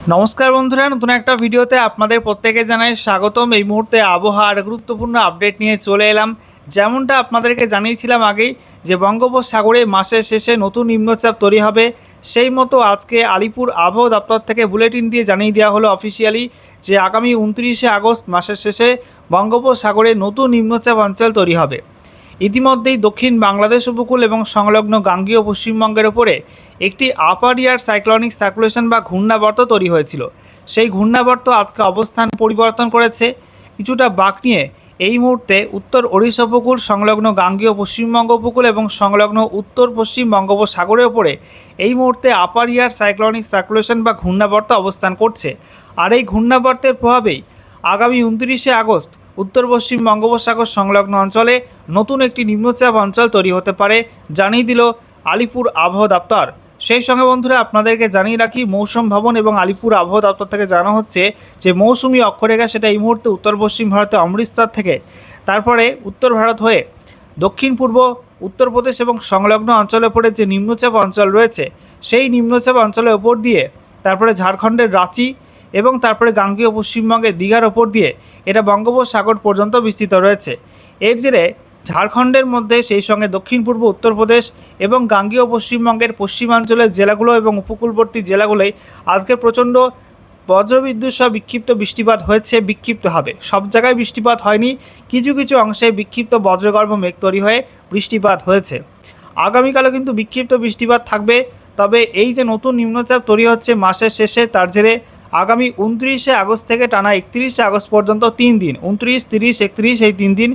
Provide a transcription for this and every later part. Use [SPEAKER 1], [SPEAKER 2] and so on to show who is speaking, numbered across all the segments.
[SPEAKER 1] नमस्कार बंधुरा नतून एक भिडियोते आपनादेर प्रत्येके जानाई स्वागतम। এই মুহূর্তে আবহাওয়ার গুরুত্বপূর্ণ আপডেট নিয়ে চলে এলাম। যেমনটা আপনাদেরকে জানিয়েছিলাম আগেই যে বঙ্গোপসাগরে মাসের শেষে নতুন নিম্নচাপ তৈরি হবে, সেই মতো আজকে আলিপুর আবহাওয়া দপ্তর থেকে বুলেটিন দিয়ে জানিয়ে দেওয়া হলো অফিসিয়ালি যে আগামী 29শে আগস্ট মাসের শেষে বঙ্গোপসাগরে নতুন নিম্নচাপ অঞ্চল তৈরি হবে। ইতিমধ্যেই দক্ষিণ বাংলাদেশ উপকূল এবং সংলগ্ন গাঙ্গেয় পশ্চিমবঙ্গের ওপরে একটি আপার এয়ার সাইক্লনিক সার্কুলেশন বা ঘূর্ণাবর্ত তৈরি হয়েছিল। সেই ঘূর্ণাবর্ত আজকে অবস্থান পরিবর্তন করেছে, কিছুটা বাঁক নিয়ে এই মুহূর্তে উত্তর ওড়িশা উপকূল সংলগ্ন গাঙ্গেয় পশ্চিমবঙ্গ উপকূল এবং সংলগ্ন উত্তর পশ্চিম বঙ্গোপসাগরের ওপরে এই মুহূর্তে আপার এয়ার সাইক্লনিক সার্কুলেশন বা ঘূর্ণাবর্ত অবস্থান করছে। আর এই ঘূর্ণাবর্তের প্রভাবেই আগামী 29শে আগস্ট উত্তর পশ্চিম বঙ্গোপসাগর সংলগ্ন অঞ্চলে নতুন একটি নিম্নচাপ অঞ্চল তৈরি হতে পারে জানিয়ে দিল আলিপুর আবহাওয়া দপ্তর। সেই সঙ্গে বন্ধুরা আপনাদেরকে জানিয়ে রাখি, মৌসুম ভবন এবং আলিপুর আবহাওয়া দপ্তর থেকে জানা হচ্ছে যে মৌসুমি অক্ষরেখা সেটা এই মুহূর্তে উত্তর পশ্চিম ভারতে অমৃতসর থেকে তারপরে উত্তর ভারত হয়ে দক্ষিণ পূর্ব উত্তরপ্রদেশ এবং সংলগ্ন অঞ্চলের উপরে যে নিম্নচাপ অঞ্চল রয়েছে সেই নিম্নচাপ অঞ্চলের ওপর দিয়ে তারপরে ঝাড়খণ্ডের রাঁচি এবং তারপরে গাঙ্গেয় পশ্চিমবঙ্গের দীঘার ওপর দিয়ে এটা বঙ্গোপসাগর পর্যন্ত বিস্তৃত রয়েছে। এর জেরে ঝাড়খণ্ডের মধ্যে সেই সঙ্গে দক্ষিণ পূর্ব উত্তরপ্রদেশ এবং গাঙ্গেয় পশ্চিমবঙ্গের পশ্চিমাঞ্চলের জেলাগুলো এবং উপকূলবর্তী জেলাগুলোয় আজকে প্রচণ্ড বজ্রবিদ্যুৎ সহ বিক্ষিপ্ত বৃষ্টিপাত হয়েছে, বিক্ষিপ্ত হবে। সব জায়গায় বৃষ্টিপাত হয়নি, কিছু কিছু অংশে বিক্ষিপ্ত বজ্রগর্ভ মেঘ তৈরি হয়ে বৃষ্টিপাত হয়েছে। আগামীকালও কিন্তু বিক্ষিপ্ত বৃষ্টিপাত থাকবে। তবে এই যে নতুন নিম্নচাপ তৈরি হচ্ছে মাসের শেষে, তার জেরে আগামী 29শে আগস্ট থেকে টানা 31শে আগস্ট পর্যন্ত 3 দিন 29, 30, 31 এই 3 দিন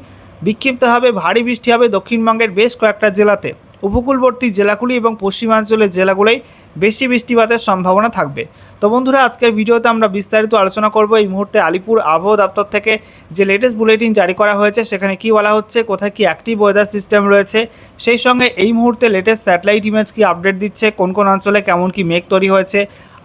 [SPEAKER 1] বিক্ষিপ্তভাবে ভারী বৃষ্টি হবে দক্ষিণবঙ্গের বেশ কয়েকটা জেলাতে। উপকূলবর্তী জেলাগুলি এবং পশ্চিমাঞ্চলের জেলাগুলোই বেশি বৃষ্টিপাতের সম্ভাবনা থাকবে। তো বন্ধুরা আজকের ভিডিওতে আমরা বিস্তারিত আলোচনা করব এই মুহূর্তে আলিপুর আবহাওয়া দপ্তর থেকে যে লেটেস্ট বুলেটিন জারি করা হয়েছে সেখানে কি বলা হচ্ছে, কোথায় কি অ্যাক্টিভ ওয়েদার সিস্টেম রয়েছে, সেই সঙ্গে এই মুহূর্তে লেটেস্ট স্যাটেলাইট ইমেজ কি আপডেট দিচ্ছে, কোন কোন অঞ্চলে কেমন কি মেঘ তৈরি হয়েছে,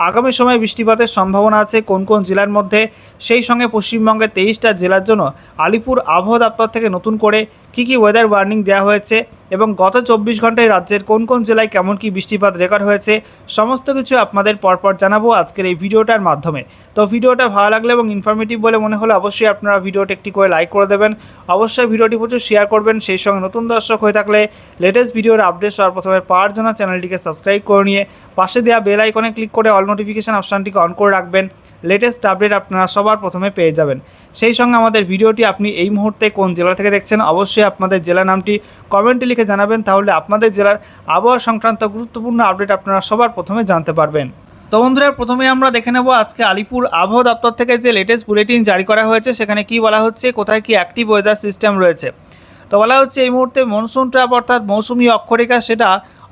[SPEAKER 1] আগামী সময়ে বৃষ্টিপাতের সম্ভাবনা আছে কোন কোন জেলার মধ্যে, সেই সঙ্গে পশ্চিমবঙ্গের 23টা জেলার জন্য আলিপুর আবহাওয়া দপ্তর থেকে নতুন করে কি কি ওয়েদার ওয়ার্নিং দেওয়া হয়েছে এবং গত 24 ঘন্টায় রাজ্যের কোন কোন জেলায় কেমন কি বৃষ্টিপাত রেকর্ড হয়েছে সমস্ত কিছু আপনাদের পরপর জানাবো আজকের এই ভিডিওটার মাধ্যমে। তো ভিডিওটা ভালো লাগলে এবং ইনফরমেটিভ বলে মনে হলে অবশ্যই আপনারা ভিডিওটি একটি করে লাইক করে দেবেন, অবশ্যই ভিডিওটি প্রচুর শেয়ার করবেন। সেই সঙ্গে নতুন দর্শক হয়ে থাকলে লেটেস্ট ভিডিওর আপডেট সবার প্রথমে পাওয়ার জন্য চ্যানেলটিকে সাবস্ক্রাইব করে নিয়ে পাশে দেওয়া বেল আইকনে ক্লিক করে অল নোটিফিকেশান অপশানটিকে অন করে রাখবেন। লেটেস্ট আপডেট আপনারা সবার প্রথমে পেয়ে যাবেন। সেই সঙ্গে আমাদের ভিডিওটি আপনি এই মুহূর্তে কোন জেলা থেকে দেখছেন অবশ্যই আপনাদের জেলা নামটি কমেন্টে লিখে জানাবেন, তাহলে আপনাদের জেলার আবহাওয়া সংক্রান্ত গুরুত্বপূর্ণ আপডেট আপনারা সবার প্রথমে জানতে পারবেন। তো বন্ধুরা প্রথমে আমরা দেখে নেব আজকে আলিপুর আবহাওয়া দপ্তর থেকে যে লেটেস্ট বুলেটিন জারি করা হয়েছে সেখানে কি বলা হচ্ছে, কোথায় কি অ্যাক্টিভ ওয়েদার সিস্টেম রয়েছে। তো বলা হচ্ছে এই মুহূর্তে মনসুন ট্র্যাপ অর্থাৎ মৌসুমি অক্ষরেখা সেটা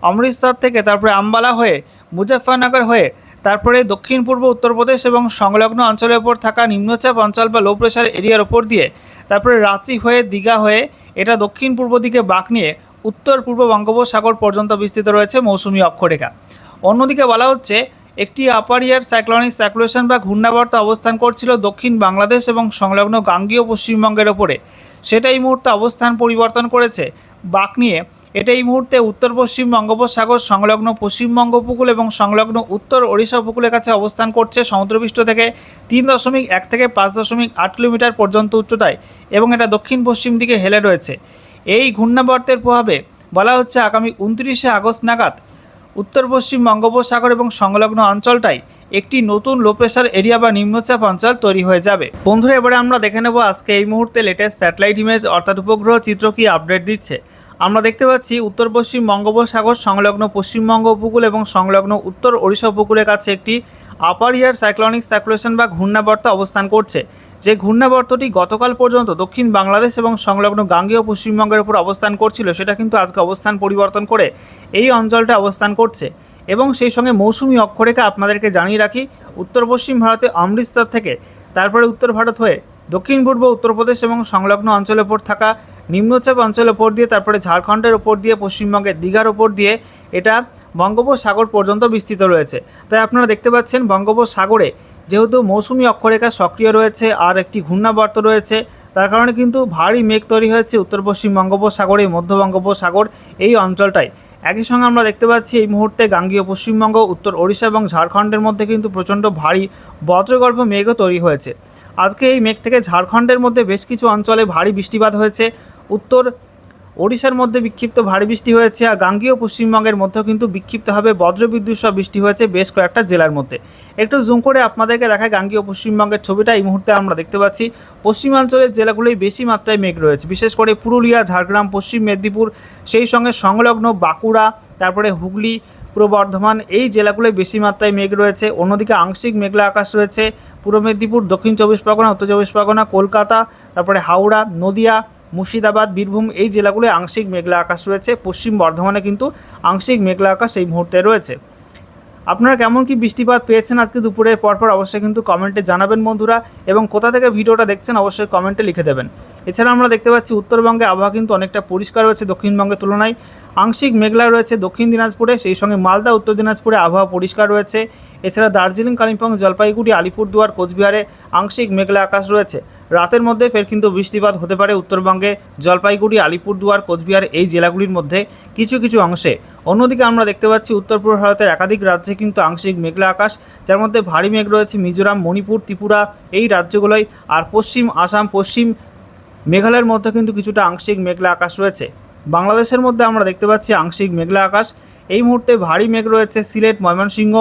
[SPEAKER 1] অমৃতসর থেকে তারপরে আম্বালা হয়ে মুজফ্ফরনগর হয়ে তারপরে দক্ষিণ পূর্ব উত্তরপ্রদেশ এবং সংলগ্ন অঞ্চলের ওপর থাকা নিম্নচাপ অঞ্চল বা লো প্রেশার এরিয়ার ওপর দিয়ে তারপরে রাঁচি হয়ে দীঘা হয়ে এটা দক্ষিণ পূর্ব দিকে বাঁক নিয়ে উত্তর পূর্ব বঙ্গোপসাগর পর্যন্ত বিস্তৃত রয়েছে মৌসুমি অক্ষরেখা। অন্যদিকে বলা হচ্ছে একটি আপার এয়ার সাইক্লনিক সার্কুলেশন বা ঘূর্ণাবর্ত অবস্থান করছিল দক্ষিণ বাংলাদেশ এবং সংলগ্ন গাঙ্গেয় পশ্চিমবঙ্গের ওপরে, সেটা এই মুহূর্তে অবস্থান পরিবর্তন করেছে বাঁক নিয়ে। এটা এই মুহূর্তে উত্তর পশ্চিম বঙ্গোপসাগর সংলগ্ন পশ্চিমবঙ্গ উপকূল এবং সংলগ্ন উত্তর ওড়িশা উপকূলের কাছে অবস্থান করছে সমুদ্রপৃষ্ঠ থেকে 3.1 থেকে 5.8 কিলোমিটার পর্যন্ত উচ্চতায় এবং এটা দক্ষিণ পশ্চিম দিকে হেলে রয়েছে। এই ঘূর্ণাবর্তের প্রভাবে বলা হচ্ছে আগামী 29শে আগস্ট নাগাদ উত্তর পশ্চিম বঙ্গোপসাগর এবং সংলগ্ন অঞ্চলটাই একটি নতুন লো প্রেশার এরিয়া বা নিম্নচাপ অঞ্চল তৈরি হয়ে যাবে। বন্ধুরা এবারে আমরা দেখে নেব আজকে এই মুহূর্তে লেটেস্ট স্যাটেলাইট ইমেজ অর্থাৎ উপগ্রহ চিত্র কি আপডেট দিচ্ছে। আমরা দেখতে পাচ্ছি উত্তর পশ্চিম বঙ্গোপসাগর সংলগ্ন পশ্চিমবঙ্গ উপকূল এবং সংলগ্ন উত্তর ওড়িশা উপকূলের কাছে একটি আপার এয়ার সাইক্লনিক সার্কুলেশন বা ঘূর্ণাবর্ত অবস্থান করছে। যে ঘূর্ণাবর্তটি গতকাল পর্যন্ত দক্ষিণ বাংলাদেশ এবং সংলগ্ন গাঙ্গেয় পশ্চিমবঙ্গের উপর অবস্থান করছিল সেটা কিন্তু আজকে অবস্থান পরিবর্তন করে এই অঞ্চলটা অবস্থান করছে এবং সেই সঙ্গে মৌসুমি অক্ষরেখা আপনাদেরকে জানিয়ে রাখি উত্তর পশ্চিম ভারতে অমৃতসর থেকে তারপরে উত্তর ভারত হয়ে দক্ষিণ পূর্ব উত্তরপ্রদেশ এবং সংলগ্ন অঞ্চলের ওপর থাকা নিম্নচাপ অঞ্চলের ওপর দিয়ে তারপরে ঝাড়খণ্ডের ওপর দিয়ে পশ্চিমবঙ্গের দীঘার ওপর দিয়ে এটা বঙ্গোপসাগর পর্যন্ত বিস্তৃত রয়েছে। তাই আপনারা দেখতে পাচ্ছেন বঙ্গোপসাগরে যেহেতু মৌসুমি অক্ষরেখা সক্রিয় রয়েছে আর একটি ঘূর্ণাবর্ত রয়েছে, তার কারণে কিন্তু ভারী মেঘ তৈরি হয়েছে উত্তর পশ্চিম বঙ্গোপসাগরে, মধ্য বঙ্গোপসাগর এই অঞ্চলটায়। একই সঙ্গে আমরা দেখতে পাচ্ছি এই মুহূর্তে গাঙ্গেয় পশ্চিমবঙ্গ, উত্তর ওড়িশা এবং ঝাড়খণ্ডের মধ্যে কিন্তু প্রচণ্ড ভারী বজ্রগর্ভ মেঘও তৈরি হয়েছে। আজকে এই মেঘ থেকে ঝাড়খণ্ডের মধ্যে বেশ কিছু অঞ্চলে ভারী বৃষ্টিপাত হয়েছে, উত্তর ওড়িশার মধ্যে বিক্ষিপ্ত ভারী বৃষ্টি হয়েছে, আর গাঙ্গেয় পশ্চিমবঙ্গের মধ্যেও কিন্তু বিক্ষিপ্তভাবে বজ্রবিদ্যুৎ সহ বৃষ্টি হয়েছে বেশ কয়েকটা জেলার মধ্যে। একটু জুম করে আপনাদেরকে দেখায় গাঙ্গেয় পশ্চিমবঙ্গের ছবিটা। এই মুহূর্তে আমরা দেখতে পাচ্ছি পশ্চিমাঞ্চলের জেলাগুলোই বেশি মাত্রায় মেঘ রয়েছে, বিশেষ করে পুরুলিয়া, ঝাড়গ্রাম, পশ্চিম মেদিনীপুর, সেই সঙ্গে সংলগ্ন বাঁকুড়া, তারপরে হুগলি, পূর্ব বর্ধমান, এই জেলাগুলোয় বেশি মাত্রায় মেঘ রয়েছে। অন্যদিকে আংশিক মেঘলা আকাশ রয়েছে পূর্ব মেদিনীপুর, দক্ষিণ চব্বিশ পরগনা, উত্তর চব্বিশ পরগনা, কলকাতা, তারপরে হাওড়া, নদিয়া, মুর্শিদাবাদ, বীরভূম, এই জেলাগুলোয় আংশিক মেঘলা আকাশ রয়েছে। পশ্চিম বর্ধমানে কিন্তু আংশিক মেঘলা আকাশ এই মুহূর্তে রয়েছে। আপনারা কেমন কি বৃষ্টিপাত পেয়েছেন আজকে দুপুরের পরপর অবশ্যই কিন্তু কমেন্টে জানাবেন বন্ধুরা, এবং কোথা থেকে ভিডিওটা দেখছেন অবশ্যই কমেন্টে লিখে দেবেন। এছাড়া আমরা দেখতে পাচ্ছি উত্তরবঙ্গে আবহাওয়া কিন্তু অনেকটা পরিষ্কার রয়েছে দক্ষিণবঙ্গের তুলনায়। আংশিক মেঘলা রয়েছে দক্ষিণ দিনাজপুরে, সেই সঙ্গে মালদা, উত্তর দিনাজপুরে আবহাওয়া পরিষ্কার রয়েছে। এছাড়া দার্জিলিং, কালিম্পং, জলপাইগুড়ি, আলিপুরদুয়ার, কোচবিহারে আংশিক মেঘলা আকাশ রয়েছে। রাতের মধ্যে ফের কিন্তু বৃষ্টিপাত হতে পারে উত্তরবঙ্গে, জলপাইগুড়ি, আলিপুরদুয়ার, কোচবিহার এই জেলাগুলির মধ্যে কিছু কিছু অংশে। অন্যদিকে আমরা দেখতে পাচ্ছি উত্তর পূর্ব ভারতের একাধিক রাজ্যে কিন্তু আংশিক মেঘলা আকাশ, যার মধ্যে ভারী মেঘ রয়েছে মিজোরাম, মণিপুর, ত্রিপুরা এই রাজ্যগুলোয়, আর পশ্চিম আসাম, পশ্চিম মেঘালয়ের মধ্যে কিন্তু কিছুটা আংশিক মেঘলা আকাশ রয়েছে। বাংলাদেশের মধ্যে আমরা দেখতে পাচ্ছি আংশিক মেঘলা আকাশ। এই মুহূর্তে ভারী মেঘ রয়েছে সিলেট, ময়মনসিংহ,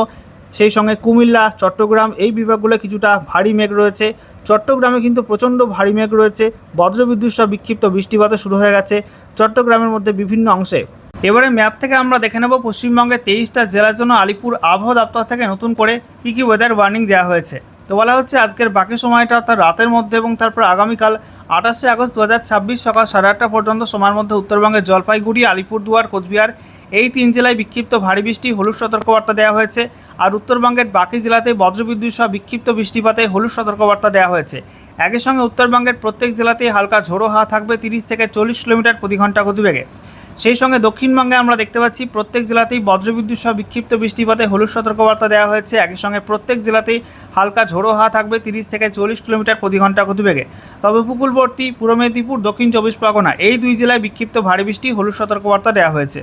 [SPEAKER 1] সেই সঙ্গে কুমিল্লা, চট্টগ্রাম এই বিভাগগুলো কিছুটা ভারী মেঘ রয়েছে। চট্টগ্রামে কিন্তু প্রচণ্ড ভারী মেঘ রয়েছে, বজ্রবিদ্যুৎ সহ বিক্ষিপ্ত বৃষ্টিপাত শুরু হয়ে গেছে চট্টগ্রামের মধ্যে বিভিন্ন অংশে। এবারে ম্যাপ থেকে আমরা দেখে নেব পশ্চিমবঙ্গের 23টা জেলার জন্য আলিপুর আবহাওয়া দপ্তর থেকে নতুন করে কী ওয়েদার ওয়ার্নিং দেওয়া হয়েছে। তো বলা হচ্ছে আজকের বাকি সময়টা অর্থাৎ রাতের মধ্যে এবং তারপর আগামীকাল 28শে আগস্ট 2026 সকাল 8:30 পর্যন্ত সময়ের মধ্যে উত্তরবঙ্গের জলপাইগুড়ি, আলিপুরদুয়ার, কোচবিহার এই 3 জেলায় বিক্ষিপ্ত ভারী বৃষ্টি হলুদ সতর্কবার্তা দেওয়া হয়েছে, আর উত্তরবঙ্গের বাকি জেলাতে বজ্রবিদ্যুৎ সহ বিক্ষিপ্ত বৃষ্টিপাতে হলুদ সতর্কবার্তা দেওয়া হয়েছে। একই সঙ্গে উত্তরবঙ্গের প্রত্যেক জেলাতেই হালকা ঝোড়ো হাওয়া থাকবে 30 থেকে 40 কিলোমিটার প্রতি ঘন্টা গতিবেগে। সেই সঙ্গে দক্ষিণবঙ্গে আমরা দেখতে পাচ্ছি প্রত্যেক জেলাতেই বজ্রবিদ্যুৎ সহ বিক্ষিপ্ত বৃষ্টিপাতে হলুদ সতর্কবার্তা দেওয়া হয়েছে। একই সঙ্গে প্রত্যেক জেলাতেই হালকা ঝোড়ো হাওয়া থাকবে 30 থেকে 40 কিলোমিটার প্রতি ঘন্টা গতিবেগে। তবে উপকূলবর্তী পূর্ব মেদিনীপুর, দক্ষিণ চব্বিশ পরগনা এই 2 জেলায় বিক্ষিপ্ত ভারী বৃষ্টি হলুদ সতর্কবার্তা দেওয়া হয়েছে।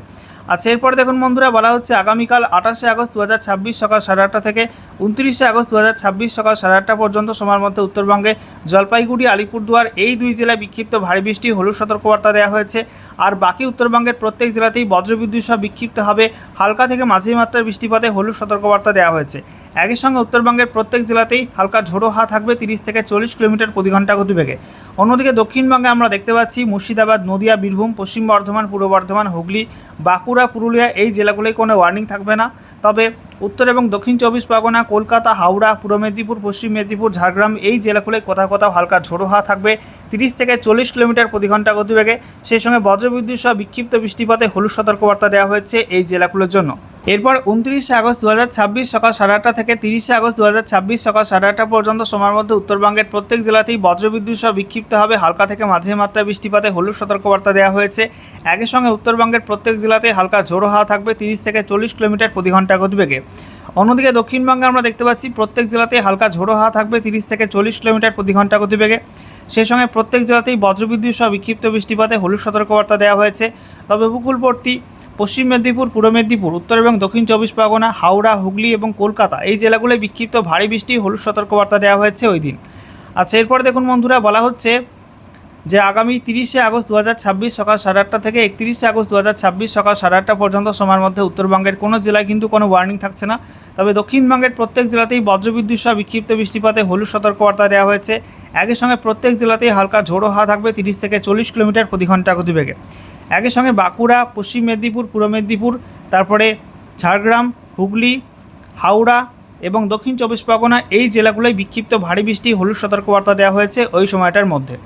[SPEAKER 1] আচ্ছা, এরপরে দেখুন বন্ধুরা, বলা হচ্ছে আগামীকাল 28শে আগস্ট 2026 সকাল 8:30 থেকে 29শে আগস্ট 2026 সকাল 8:30 পর্যন্ত সময়ের মধ্যে উত্তরবঙ্গে জলপাইগুড়ি, আলিপুরদুয়ার এই 2 জেলায় বিক্ষিপ্ত ভারী বৃষ্টি হলুদ সতর্কবার্তা দেওয়া হয়েছে। আর বাকি উত্তরবঙ্গের প্রত্যেক জেলাতেই বজ্রবিদ্যুৎ সহ বিক্ষিপ্ত হবে হালকা থেকে মাঝারি মাত্রার বৃষ্টিপাতে হলুদ সতর্কবার্তা দেওয়া হয়েছে। একই সঙ্গে উত্তরবঙ্গের প্রত্যেক জেলাতেই হালকা ঝোড়ো হাওয়া থাকবে 30 থেকে 40 কিলোমিটার প্রতি ঘন্টা গতিবেগে। অন্যদিকে দক্ষিণবঙ্গে আমরা দেখতে পাচ্ছি মুর্শিদাবাদ, নদিয়া, বীরভূম, পশ্চিম বর্ধমান, পূর্ব বর্ধমান, হুগলি, বাঁকুড়া, পুরুলিয়া এই জেলাগুলোয় কোনো ওয়ার্নিং থাকবে না। তবে উত্তর এবং দক্ষিণ চব্বিশ পরগনা, কলকাতা, হাওড়া, পূর্ব মেদিনীপুর, পশ্চিম মেদিনীপুর, ঝাড়গ্রাম এই জেলাগুলোয় কোথাও কোথাও হালকা ঝোড়ো হাওয়া থাকবে 30 থেকে 40 কিলোমিটার প্রতি ঘন্টা গতিবেগে। সেই সঙ্গে বজ্রবিদ্যুৎ সহ বিক্ষিপ্ত বৃষ্টিপাতে হলুদ সতর্কবার্তা দেওয়া হয়েছে এই জেলাগুলোর জন্য। এরপর 29শে আগস্ট 2026 সকাল 8:30 থেকে 30শে আগস্ট 2026 সকাল 8:30 পর্যন্ত সময়ের মধ্যে উত্তরবঙ্গের প্রত্যেক জেলাতেই বজ্রবিদ্যুৎ সহ বিক্ষিপ্ত হবে হালকা থেকে মাঝারি মাত্রার বৃষ্টিপাতে হলুদ সতর্কবার্তা দেওয়া হয়েছে। একই সঙ্গে উত্তরবঙ্গের প্রত্যেক জেলাতেই হালকা ঝোড়ো হাওয়া থাকবে 30 থেকে 40 কিলোমিটার প্রতি ঘন্টা গতিবেগে। অন্যদিকে দক্ষিণবঙ্গে আমরা দেখতে পাচ্ছি প্রত্যেক জেলাতেই হালকা ঝোড়ো হাওয়া থাকবে 30 থেকে 40 কিলোমিটার প্রতি ঘন্টা গতিবেগে। সেই সঙ্গে প্রত্যেক জেলাতেই বজ্রবিদ্যুৎ সহ বিক্ষিপ্ত বৃষ্টিপাতে হলুদ সতর্কবার্তা দেওয়া হয়েছে। তবে উপকূলবর্তী পশ্চিম মেদিনীপুর, পূর্ব মেদিনীপুর, উত্তর এবং দক্ষিণ চব্বিশ পরগনা, হাওড়া, হুগলি এবং কলকাতা এই জেলাগুলোয় বিক্ষিপ্ত ভারী বৃষ্টি হলুদ সতর্কবার্তা দেওয়া হয়েছে ওই দিন। আচ্ছা, এরপর দেখুন বন্ধুরা, বলা হচ্ছে যে আগামী 30শে আগস্ট 2026 সকাল 8:30 থেকে 31শে আগস্ট 2026 সকাল 8:30 পর্যন্ত সময়ের মধ্যে উত্তরবঙ্গের কোনো জেলায় কিন্তু কোনো ওয়ার্নিং থাকছে না। তবে দক্ষিণবঙ্গের প্রত্যেক জেলাতেই বজ্রবিদ্যুৎ সহ বিক্ষিপ্ত বৃষ্টিপাতে হলুদ সতর্কবার্তা দেওয়া হয়েছে। একই সঙ্গে প্রত্যেক জেলাতেই হালকা ঝোড়ো হাওয়া থাকবে 30 থেকে 40 কিলোমিটার প্রতি ঘন্টা গতিবেগে। একই সঙ্গে বাঁকুড়া, পশ্চিম মেদিনীপুর, পূর্ব মেদিনীপুর, তারপরে ঝাড়গ্রাম, হুগলি, হাওড়া এবং দক্ষিণ চব্বিশ পরগনা এই জেলাগুলোয় বিক্ষিপ্ত ভারী বৃষ্টি হলুদ সতর্কবার্তা দেওয়া হয়েছে ওই সময়টার মধ্যে।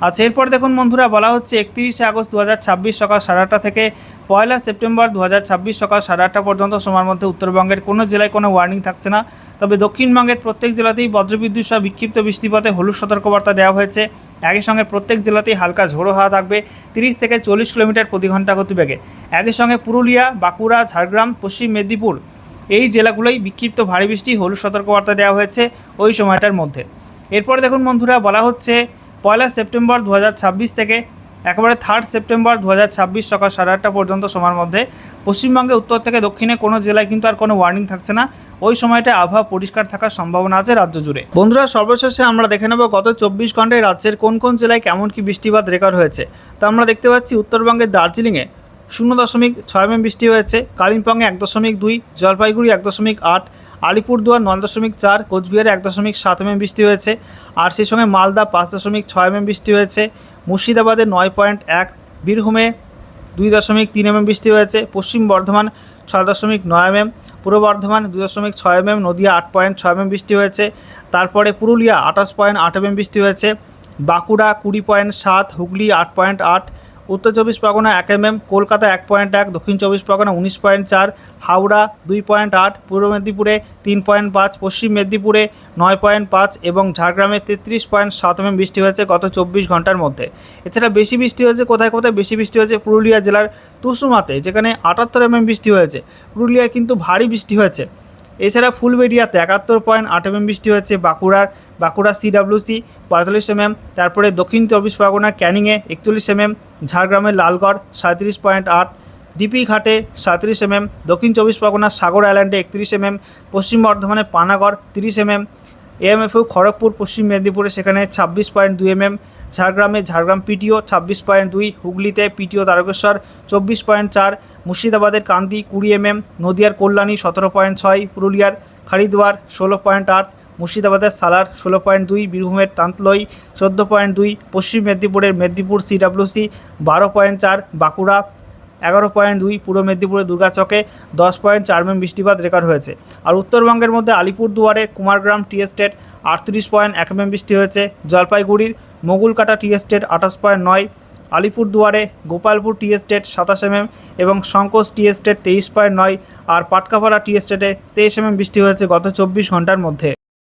[SPEAKER 1] আচ্ছা, এরপর দেখুন বন্ধুরা, বলা হচ্ছে 31শে আগস্ট 2026 সকাল 8:30 থেকে 1 সেপ্টেম্বর 2026 সকাল 8:30 পর্যন্ত সময়ের মধ্যে উত্তরবঙ্গের কোনো জেলায় কোনো ওয়ার্নিং থাকছে না। তবে দক্ষিণবঙ্গের প্রত্যেক জেলাতেই বজ্রবিদ্যুৎ সহ বিক্ষিপ্ত বৃষ্টিপাতে হলুদ সতর্কবার্তা দেওয়া হয়েছে। একই সঙ্গে প্রত্যেক জেলাতেই হালকা ঝোড়ো হাওয়া থাকবে 30 থেকে 40 কিলোমিটার প্রতি ঘন্টা গতিবেগে। একই সঙ্গে পুরুলিয়া, বাঁকুড়া, ঝাড়গ্রাম, পশ্চিম মেদিনীপুর এই জেলাগুলোই বিক্ষিপ্ত ভারী বৃষ্টি হলুদ সতর্কবার্তা দেওয়া হয়েছে ওই সময়টার মধ্যে। এরপর দেখুন বন্ধুরা, বলা হচ্ছে 1 সেপ্টেম্বর 2026 থেকে একেবারে 3 সেপ্টেম্বর 2026 সকাল 8:30 পর্যন্ত সময়ের মধ্যে পশ্চিমবঙ্গে উত্তর থেকে দক্ষিণে কোনো জেলায় কিন্তু আর কোনো ওয়ার্নিং থাকছে না। ওই সময়টা আবহাওয়া পরিষ্কার থাকার সম্ভাবনা আছে রাজ্য জুড়ে। বন্ধুরা, সর্বশেষে আমরা দেখে নেব গত 24 ঘন্টায় রাজ্যের কোন কোন জেলায় কেমন কি বৃষ্টিপাত রেকর্ড হয়েছে। তো আমরা দেখতে পাচ্ছি উত্তরবঙ্গের দার্জিলিংয়ে 0.6 mm বৃষ্টি হয়েছে, কালিম্পংয়ে 1.2, জলপাইগুড়ি 1.8, আলিপুরদুয়ার 9.4, কোচবিহারে 1.7 mm বৃষ্টি হয়েছে। আর সেই সঙ্গে মালদা 5.6 mm বৃষ্টি হয়েছে, মুর্শিদাবাদে 9.1, বীরভূমে 2.3 mm বৃষ্টি হয়েছে, পশ্চিম বর্ধমান 6.9 mm, পূর্ব বর্ধমান 2.6 mm, নদিয়া 8.6 mm বৃষ্টি হয়েছে। তারপরে পুরুলিয়া 28.8 mm বৃষ্টি হয়েছে, বাঁকুড়া 20.7, হুগলি 8.8, উত্তর 24 পরগনা 1 mm, কলকাতা 1.1, দক্ষিণ 24 পরগনা 19.4, হাওড়া 2.8, পূর্ব মেদিনীপুরে 3.5, পশ্চিম মেদিনীপুরে 9.5 এবং ঝাড়গ্রামে 33.7 mm বৃষ্টি হয়েছে গত 24 ঘন্টার মধ্যে। এছাড়া বেশি বৃষ্টি হয়েছে কোথায় কোথায় বেশি বৃষ্টি হয়েছে পুরুলিয়া জেলার তুসুমাতে, যেখানে 78 mm বৃষ্টি হয়েছে। পুরুলিয়ায় কিন্তু ভারী বৃষ্টি হয়েছে। এছাড়া ফুলবেড়িয়াতে 71.8 mm বৃষ্টি হয়েছে, বাঁকুড়া সিডব্লিউসি 45 mm, তারপরে দক্ষিণ 24 পরগনা ক্যানিংয়ে 41 mm, ঝাড়গ্রামের লালগড় 37.8, ডিপি ঘাটে 37 mm, দক্ষিণ 24 পরগনা সাগর আইল্যান্ডে 31 mm, পশ্চিম বর্ধমানে পানাগড় 30 mm, এএমএফইউ খড়গপুর পশ্চিম মেদিনীপুরে সেখানে 26.2 mm, ঝাড়গ্রাম পিটিও 26.2, হুগলিতে পিটিও তারকেশ্বর 24.4, মুর্শিদাবাদের কান্দি 20 mm, নদিয়ার কল্যাণী 17.6, পুরুলিয়ার হরিদ্বার 16.8, মুর্শিদাবাদের সালার 16.2, বীরভূমের তান্তলই 14.2, পশ্চিম মেদিনীপুরের মেদিনীপুর সিডব্লিউসি 12.4, বাঁকুড়া 11.2, পূর্ব মেদিনীপুরের দুর্গাচকে 10.4 mm বৃষ্টিপাত রেকর্ড হয়েছে। আর উত্তরবঙ্গের মধ্যে আলিপুরদুয়ারে কুমারগ্রাম টি এস্টেট 38.1 mm বৃষ্টি হয়েছে, জলপাইগুড়ির মোগুলকাটা টি এস্টেট 28.9, আলিপুরদুয়ারে গোপালপুর টি এস্টেট 27 mm এবং শঙ্কোজ টি এস্টেট 23.9 আর পাটকাপাড়া টি এস্টেটে 23 mm বৃষ্টি হয়েছে গত 24 ঘন্টার মধ্যে।